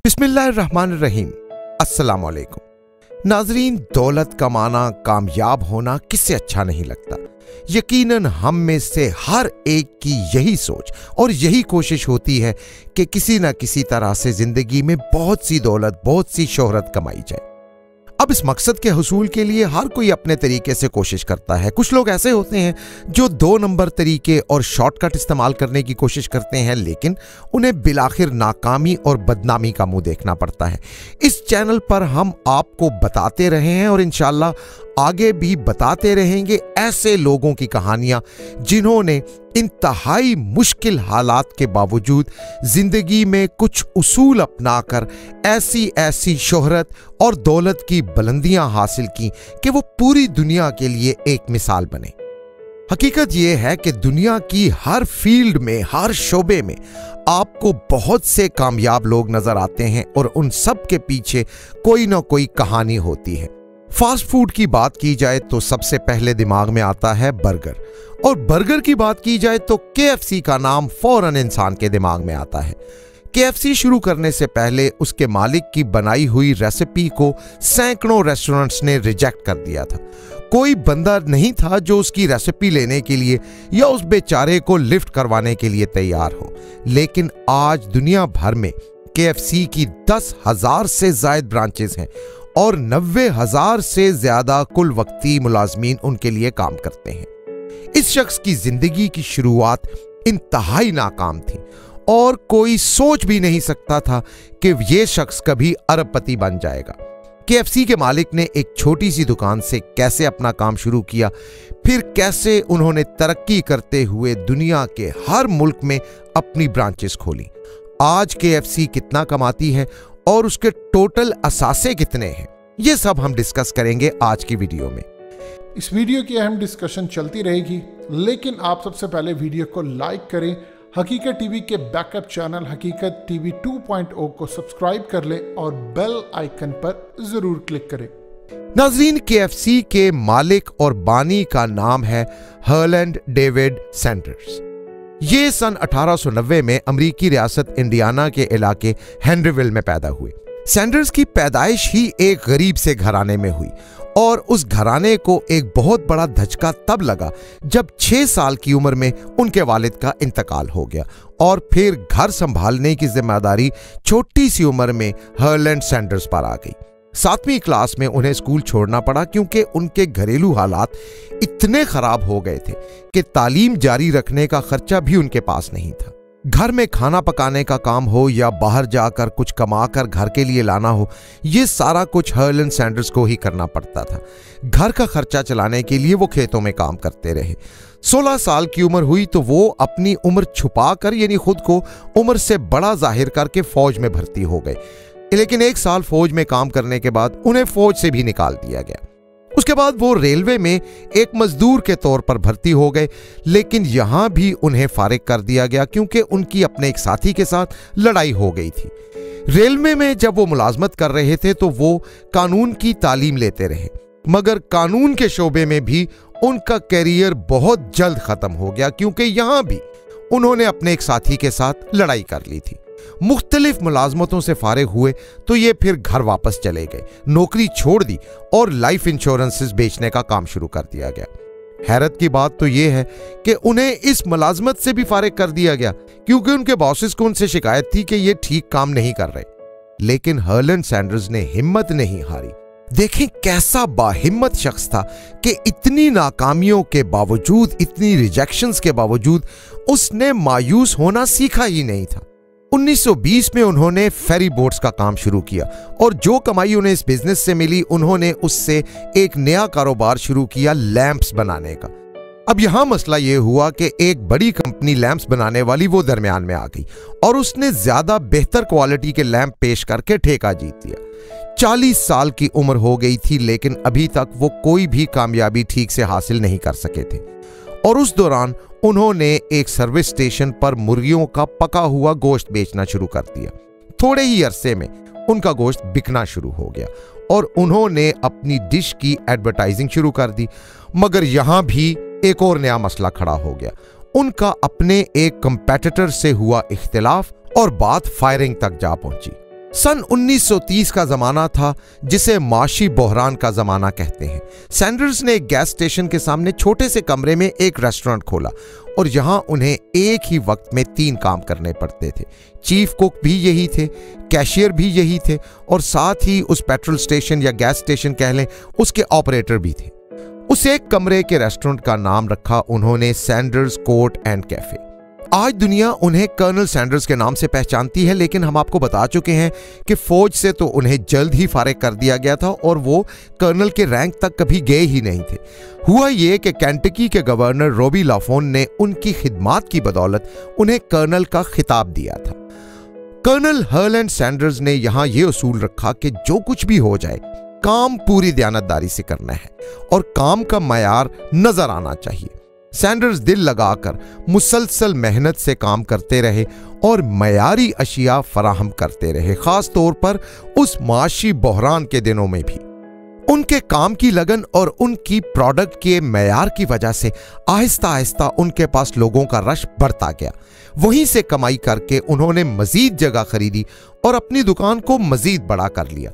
बिस्मिल्लाहिर्रहमानिर्रहीम। अस्सलाम वालेकुम नाजरीन। दौलत कमाना, कामयाब होना किससे अच्छा नहीं लगता। यकीनन हम में से हर एक की यही सोच और यही कोशिश होती है कि किसी न किसी तरह से जिंदगी में बहुत सी दौलत, बहुत सी शोहरत कमाई जाए। अब इस मकसद के हुसूल के लिए हर कोई अपने तरीके से कोशिश करता है। कुछ लोग ऐसे होते हैं जो 2 नंबर तरीके और शॉर्टकट इस्तेमाल करने की कोशिश करते हैं, लेकिन उन्हें बिलाखिर नाकामी और बदनामी का मुंह देखना पड़ता है। इस चैनल पर हम आपको बताते रहे हैं और इंशाल्लाह आगे भी बताते रहेंगे ऐसे लोगों की कहानियां जिन्होंने इंतहाई मुश्किल हालात के बावजूद जिंदगी में कुछ उसूल अपनाकर ऐसी शोहरत और दौलत की बुलंदियां हासिल की कि वो पूरी दुनिया के लिए एक मिसाल बने। हकीकत यह है कि दुनिया की हर फील्ड में, हर शोबे में आपको बहुत से कामयाब लोग नजर आते हैं और उन सब के पीछे कोई ना कोई कहानी होती है। फास्ट फूड की बात की जाए तो सबसे पहले दिमाग में आता है बर्गर, और बर्गर की बात की जाए तो KFC का नाम फौरन इंसान के दिमाग में आता है। KFC शुरू करने से पहले उसके मालिक की बनाई हुई रेसिपी को सैकड़ों रेस्टोरेंट्स ने रिजेक्ट कर दिया था। कोई बंदा नहीं था जो उसकी रेसिपी लेने के लिए या उस बेचारे को लिफ्ट करवाने के लिए तैयार हो। लेकिन आज दुनिया भर में KFC की 10,000 से ज्यादा ब्रांचेस हैं और 90,000 से ज्यादा कुल वक्ती मुलाजमीन उनके लिए काम करते हैं। इस शख्स की जिंदगी की शुरुआत इंतहाई नाकाम थी और कोई सोच भी नहीं सकता था कि यह शख्स कभी अरबपति बन जाएगा। KFC के मालिक ने एक छोटी सी दुकान से कैसे अपना काम शुरू किया, फिर कैसे उन्होंने तरक्की करते हुए दुनिया के हर मुल्क में अपनी ब्रांचेस खोली। आज KFC कितना कमाती है और उसके टोटल असासे कितने हैं, ये सब हम डिस्कस करेंगे आज की वीडियो में। इस वीडियो की अहम डिस्कशन चलती रहेगी, लेकिन आप सबसे पहले वीडियो को लाइक करें, हकीकत टीवी के बैकअप चैनल हकीकत टीवी 2.0 को सब्सक्राइब कर लें और बेल आइकन पर जरूर क्लिक करें। नाजरीन, KFC के मालिक और बानी का नाम है हर्लैंड डेविड सैंडर्स। ये सन 1890 में अमेरिकी रियासत इंडियाना के इलाके हेनरीविल में पैदा हुए। सैंडर्स की पैदाइश ही एक गरीब से घराने में हुई और उस घराने को एक बहुत बड़ा धचका तब लगा जब 6 साल की उम्र में उनके वालिद का इंतकाल हो गया और फिर घर संभालने की जिम्मेदारी छोटी सी उम्र में हर्लैंड सैंडर्स पर आ गई। 7वीं क्लास में उन्हें स्कूल छोड़ना पड़ा क्योंकि उनके घरेलू हालात इतने खराब हो गए थे कि तालीम जारी रखने का खर्चा भी उनके पास नहीं था। घर में खाना पकाने का काम हो या बाहर जाकर कुछ कमाकर घर के लिए लाना हो, ये सारा कुछ हर्लैंड सैंडर्स को ही करना पड़ता था। घर का खर्चा चलाने के लिए वो खेतों में काम करते रहे। 16 साल की उम्र हुई तो वो अपनी उम्र छुपाकर, यानी खुद को उम्र से बड़ा जाहिर करके फौज में भर्ती हो गए। लेकिन 1 साल फौज में काम करने के बाद उन्हें फौज से भी निकाल दिया गया। उसके बाद वो रेलवे में एक मजदूर के तौर पर भर्ती हो गए, लेकिन यहां भी उन्हें फारिग कर दिया गया क्योंकि उनकी अपने एक साथी के साथ लड़ाई हो गई थी। रेलवे में जब वो मुलाजमत कर रहे थे तो वो कानून की तालीम लेते रहे, मगर कानून के शोबे में भी उनका कैरियर बहुत जल्द खत्म हो गया क्योंकि यहां भी उन्होंने अपने एक साथी के साथ लड़ाई कर ली थी। मुख्तलिफ मुलाजमतों से फारिग हुए तो ये फिर घर वापस चले गए, नौकरी छोड़ दी और लाइफ इंश्योरेंसेस बेचने का काम शुरू कर दिया गया। हैरत की बात तो ये है कि उन्हें इस मुलाजमत से भी फारिग कर दिया गया क्योंकि उनके बॉसेस को उनसे शिकायत थी कि ये ठीक काम नहीं कर रहे। लेकिन हर्लैंड सैंडर्स ने हिम्मत नहीं हारी। देखें कैसा बाहिम्मत शख्स था कि इतनी नाकामियों के बावजूद, इतनी रिजेक्शंस के बावजूद उसने मायूस होना सीखा ही नहीं था। 1920 में उन्होंने फेरी बोट्स का काम शुरू किया और जो कमाई उन्हें इस बिजनेस से मिली उन्होंने उससे एक नया कारोबार शुरू किया, लैंप्स बनाने का। अब यहां मसला यह हुआ कि एक बड़ी कंपनी लैंप्स बनाने वाली वो दरमियान में आ गई और उसने ज्यादा बेहतर क्वालिटी के लैंप पेश करके ठेका जीत लिया। 40 साल की उम्र हो गई थी, लेकिन अभी तक वो कोई भी कामयाबी ठीक से हासिल नहीं कर सके थे और उस दौरान उन्होंने एक सर्विस स्टेशन पर मुर्गियों का पका हुआ गोश्त बेचना शुरू कर दिया। थोड़े ही अरसे में उनका गोश्त बिकना शुरू हो गया और उन्होंने अपनी डिश की एडवर्टाइजिंग शुरू कर दी, मगर यहां भी एक और नया मसला खड़ा हो गया। उनका अपने एक कंपेटिटर से हुआ इख्तिलाफ और बात फायरिंग तक जा पहुंची। सन 1930 का जमाना था जिसे माशी बहरान का जमाना कहते हैं। सैंडर्स ने एक गैस स्टेशन के सामने छोटे से कमरे में एक रेस्टोरेंट खोला और यहां उन्हें एक ही वक्त में 3 काम करने पड़ते थे। चीफ कुक भी यही थे, कैशियर भी यही थे और साथ ही उस पेट्रोल स्टेशन या गैस स्टेशन कह लें उसके ऑपरेटर भी थे। उस एक कमरे के रेस्टोरेंट का नाम रखा उन्होंने सैंडर्स कोर्ट एंड कैफे। आज दुनिया उन्हें कर्नल सैंडर्स के नाम से पहचानती है, लेकिन हम आपको बता चुके हैं कि फौज से तो उन्हें जल्द ही फारिग कर दिया गया था और वो कर्नल के रैंक तक कभी गए ही नहीं थे। हुआ ये कि केंटकी के गवर्नर रॉबी लाफोन ने उनकी खिदमात की बदौलत उन्हें कर्नल का खिताब दिया था। कर्नल हर्लैंड सैंडर्स ने यहां यह उसूल रखा कि जो कुछ भी हो जाए काम पूरी दयानतदारी से करना है और काम का मयार नजर आना चाहिए। सैंडर्स दिल लगाकर मुसलसल मेहनत से काम करते रहे और मयारी अशिया फराहम करते रहे, खास तौर पर उस माशी बहरान के दिनों में भी। उनके काम की लगन और उनकी प्रोडक्ट के मयार की वजह से आहिस्ता आहिस्ता उनके पास लोगों का रश बढ़ता गया। वहीं से कमाई करके उन्होंने मजीद जगह खरीदी और अपनी दुकान को मजीद बड़ा कर लिया।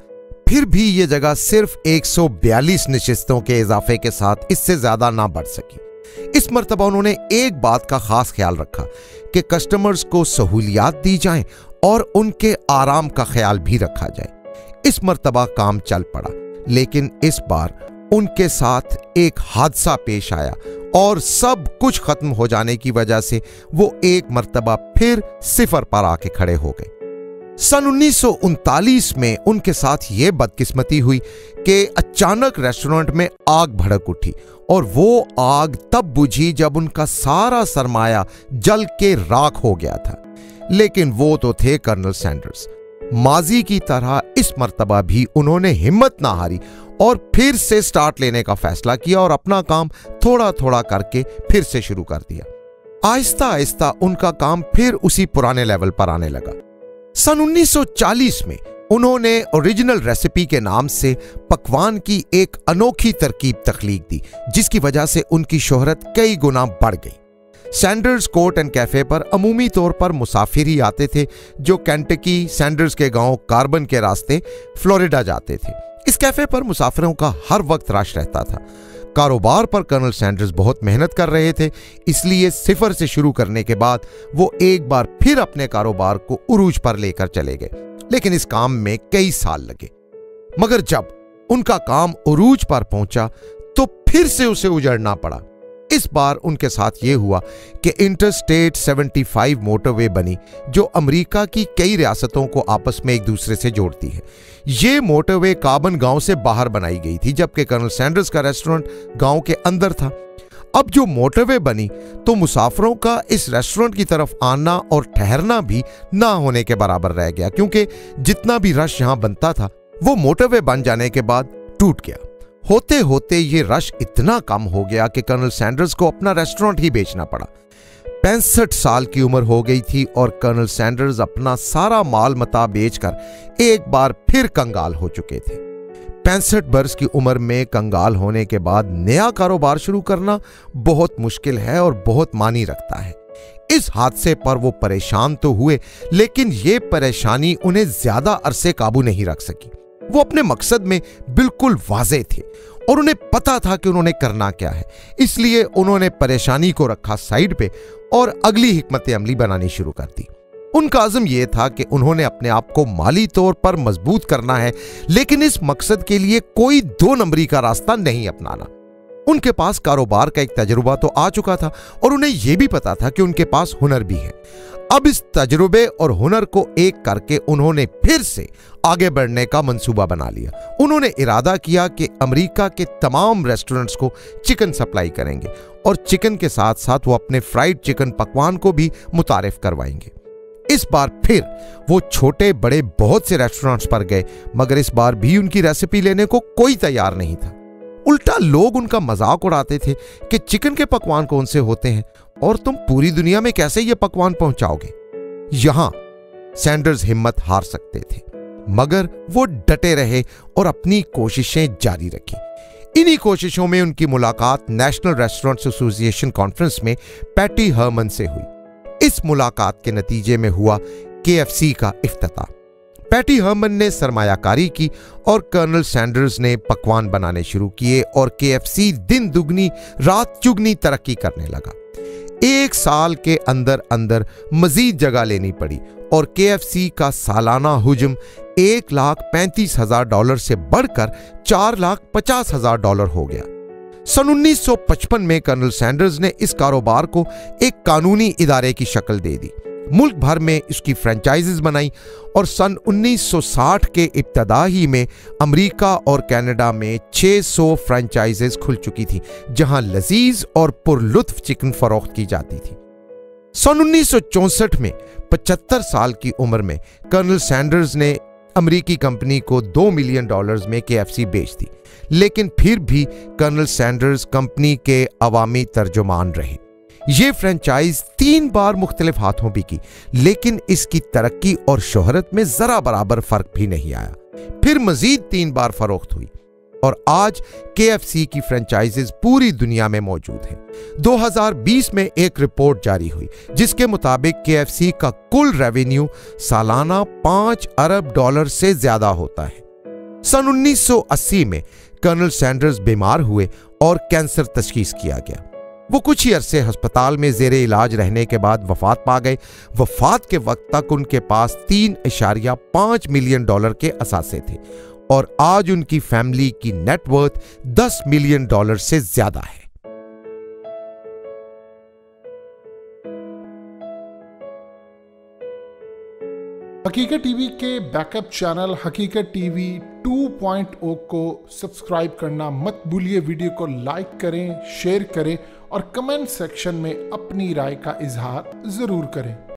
फिर भी ये जगह सिर्फ 142 नशिस्तों के इजाफे के साथ इससे ज्यादा ना बढ़ सकी। इस मर्तबा उन्होंने एक बात का खास ख्याल रखा कि कस्टमर्स को सहूलियात दी जाएं और उनके आराम का ख्याल भी रखा जाए। इस मर्तबा काम चल पड़ा, लेकिन इस बार उनके साथ एक हादसा पेश आया और सब कुछ खत्म हो जाने की वजह से वो एक मर्तबा फिर सिफर पर आके खड़े हो गए। सन 1939 में उनके साथ यह बदकिस्मती हुई कि अचानक रेस्टोरेंट में आग भड़क उठी और वो आग तब बुझी जब उनका सारा सरमाया जल के राख हो गया था। लेकिन वो तो थे कर्नल सैंडर्स। माजी की तरह इस मर्तबा भी उन्होंने हिम्मत ना हारी और फिर से स्टार्ट लेने का फैसला किया और अपना काम थोड़ा थोड़ा करके फिर से शुरू कर दिया। आहिस्ता आहिस्ता उनका काम फिर उसी पुराने लेवल पर आने लगा। सन 1940 में उन्होंने ओरिजिनल रेसिपी के नाम से पकवान की एक अनोखी तरकीब तख्लीक दी, जिसकी वजह से उनकी शोहरत कई गुना बढ़ गई। सैंडर्स कोर्ट एंड कैफे पर अमूमी तौर पर मुसाफिर ही आते थे जो केंटकी सैंडर्स के गांव कार्बन के रास्ते फ्लोरिडा जाते थे। इस कैफे पर मुसाफिरों का हर वक्त रश रहता था। कारोबार पर कर्नल सैंडर्स बहुत मेहनत कर रहे थे, इसलिए सिफर से शुरू करने के बाद वो एक बार फिर अपने कारोबार को उरूज पर लेकर चले गए। लेकिन इस काम में कई साल लगे, मगर जब उनका काम उरूज पर पहुंचा तो फिर से उसे उजड़ना पड़ा। इस बार उनके साथ यह हुआ कि इंटरस्टेट 75 मोटरवे बनी जो अमेरिका की कई रियासतों को आपस में एक दूसरे से जोड़ती है। यह मोटरवे कार्बन गांव से बाहर बनाई गई थी, जबकि कर्नल सैंडर्स का रेस्टोरेंट गांव के अंदर था। अब जो मोटरवे बनी तो मुसाफिरों का इस रेस्टोरेंट की तरफ आना और ठहरना भी ना होने के बराबर रह गया, क्योंकि जितना भी रश यहां बनता था वो मोटरवे बन जाने के बाद टूट गया। होते होते ये रश इतना कम हो गया कि कर्नल सैंडर्स को अपना रेस्टोरेंट ही बेचना पड़ा। 65 साल की उम्र हो गई थी और कर्नल सैंडर्स अपना सारा माल मता बेचकर एक बार फिर कंगाल हो चुके थे। 65 बरस की उम्र में कंगाल होने के बाद नया कारोबार शुरू करना बहुत मुश्किल है और बहुत मानी रखता है। इस हादसे पर वो परेशान तो हुए, लेकिन ये परेशानी उन्हें ज्यादा अरसे काबू नहीं रख सकी। वो अपने मकसद में बिल्कुल वाज़े थे और उन्हें पता था कि उन्होंने करना क्या है, इसलिए उन्होंने परेशानी को रखा साइड पे और अगली हिकमत अमली बनानी शुरू कर दी। उनका अज़म यह था कि उन्होंने अपने आप को माली तौर पर मजबूत करना है, लेकिन इस मकसद के लिए कोई 2 नंबरी का रास्ता नहीं अपनाना। उनके पास कारोबार का एक तजुर्बा तो आ चुका था और उन्हें यह भी पता था कि उनके पास हुनर भी है। अब इस तजुर्बे और हुनर को एक करके उन्होंने फिर से आगे बढ़ने का मंसूबा बना लिया। उन्होंने इरादा किया कि अमेरिका के तमाम रेस्टोरेंट्स को चिकन सप्लाई करेंगे और चिकन के साथ साथ वो अपने फ्राइड चिकन पकवान को भी मुतारिफ करवाएंगे। इस बार फिर वो छोटे बड़े बहुत से रेस्टोरेंट्स पर गए, मगर इस बार भी उनकी रेसिपी लेने को कोई तैयार नहीं था। उल्टा लोग उनका मजाक उड़ाते थे कि चिकन के पकवान कौन से होते हैं और तुम पूरी दुनिया में कैसे ये पकवान पहुंचाओगे। यहां सैंडर्स हिम्मत हार सकते थे, मगर वो डटे रहे और अपनी कोशिशें जारी रखी। इन्हीं कोशिशों में उनकी मुलाकात नेशनल रेस्टोरेंट्स एसोसिएशन कॉन्फ्रेंस में पैटी हर्मन से हुई। इस मुलाकात के नतीजे में हुआ KFC का इफ्तिताह। पैटी हर्मन ने सरमायाकारी की और कर्नल सैंडर्स ने पकवान बनाने शुरू किए और KFC दिन दुगनी रात चुगनी तरक्की करने लगा। 1 साल के अंदर अंदर मजीद जगह लेनी पड़ी और KFC का सालाना हुजम $1,35,000 से बढ़कर $4,50,000 हो गया। सन 1955 में कर्नल सैंडर्स ने इस कारोबार को एक कानूनी इदारे की शक्ल दे दी। मुल्क भर में इसकी फ्रेंचाइजीज बनाई और सन 1960 के इब्तदाई में अमेरिका और कनाडा में 600 फ्रेंचाइजीज खुल चुकी थी, जहां लजीज और पुरलुत्फ चिकन फरोख्त की जाती थी। सन 1964 में 75 साल की उम्र में कर्नल सैंडर्स ने अमेरिकी कंपनी को $2 मिलियन में KFC बेच दी, लेकिन फिर भी कर्नल सैंडर्स कंपनी के अवामी तर्जुमान रहे। ये फ्रेंचाइज 3 बार मुख्तलिफ हाथों भी की, लेकिन इसकी तरक्की और शोहरत में जरा बराबर फर्क भी नहीं आया। फिर मजीद 3 बार फरोख्त हुई और आज KFC की फ्रेंचाइजेज पूरी दुनिया में मौजूद हैं। 2020 में एक रिपोर्ट जारी हुई जिसके मुताबिक KFC का कुल रेवेन्यू सालाना $5 अरब से ज्यादा होता है। सन 1980 में कर्नल सैंडर्स बीमार हुए और कैंसर तशखीस किया गया। वो कुछ ही अरसे अस्पताल में जेरे इलाज रहने के बाद वफात पा गए। वफात के वक्त तक उनके पास $3.5 मिलियन के असासे थे और आज उनकी फैमिली की नेटवर्थ $10 मिलियन से ज्यादा है। हकीकत टीवी के बैकअप चैनल हकीकत टीवी 2.0 को सब्सक्राइब करना मत भूलिए। वीडियो को लाइक करें, शेयर करें और कमेंट सेक्शन में अपनी राय का इजहार जरूर करें।